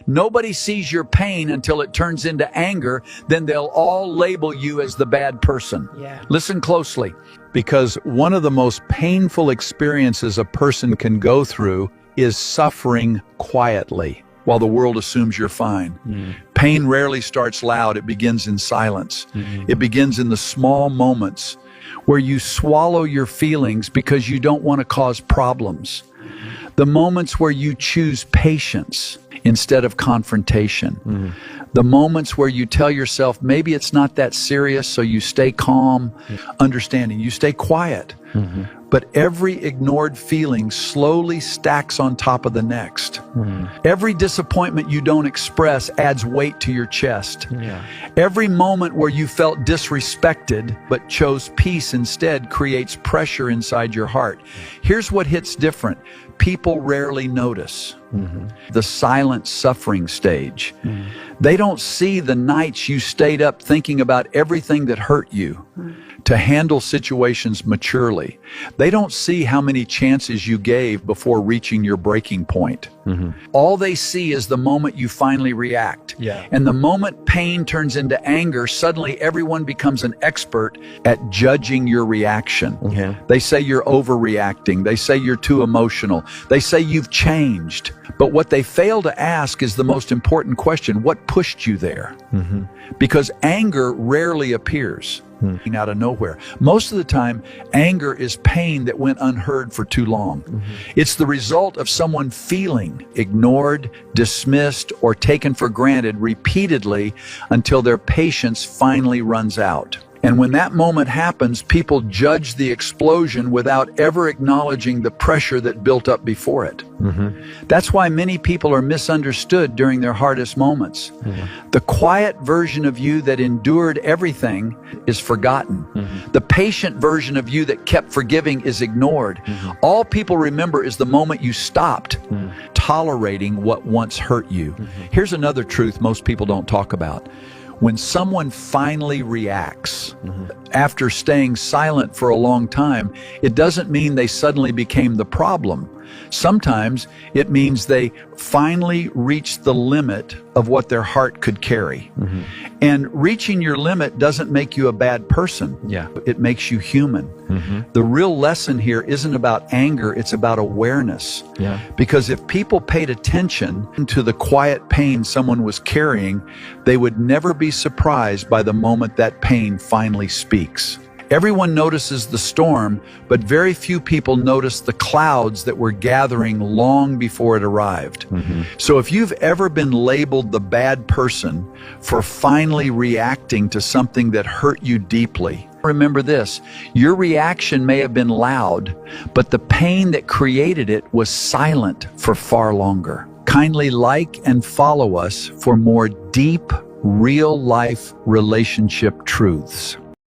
Nobody sees your pain until it turns into anger. Then they'll all label you as the bad person. Yeah. Listen closely. Because one of the most painful experiences a person can go through is suffering quietly while the world assumes you're fine. Pain rarely starts loud. It begins in silence. It begins in the small moments where you swallow your feelings because you don't want to cause problems. The moments where you choose patience instead of confrontation. The moments where you tell yourself, maybe it's not that serious, so you stay calm, understanding, you stay quiet. But every ignored feeling slowly stacks on top of the next. Every disappointment you don't express adds weight to your chest. Every moment where you felt disrespected but chose peace instead creates pressure inside your heart. Here's what hits different. People rarely notice the silent suffering stage. They don't see the nights you stayed up thinking about everything that hurt you to handle situations maturely. They don't see how many chances you gave before reaching your breaking point. All they see is the moment you finally react. And the moment pain turns into anger, suddenly everyone becomes an expert at judging your reaction. They say you're overreacting. They say you're too emotional. They say you've changed. But what they fail to ask is the most important question: what pushed you there? Because anger rarely appears out of nowhere. Most of the time, anger is pain that went unheard for too long. It's the result of someone feeling ignored, dismissed, or taken for granted repeatedly until their patience finally runs out. And when that moment happens, people judge the explosion without ever acknowledging the pressure that built up before it. That's why many people are misunderstood during their hardest moments. The quiet version of you that endured everything is forgotten. The patient version of you that kept forgiving is ignored. All people remember is the moment you stopped tolerating what once hurt you. Here's another truth most people don't talk about. When someone finally reacts after staying silent for a long time, it doesn't mean they suddenly became the problem. Sometimes it means they finally reached the limit of what their heart could carry. And reaching your limit doesn't make you a bad person. It makes you human. The real lesson here isn't about anger, it's about awareness. Because if people paid attention to the quiet pain someone was carrying, they would never be surprised by the moment that pain finally speaks. Everyone notices the storm, but very few people notice the clouds that were gathering long before it arrived. So if you've ever been labeled the bad person for finally reacting to something that hurt you deeply, remember this: your reaction may have been loud, but the pain that created it was silent for far longer. Kindly like and follow us for more deep, real-life relationship truths.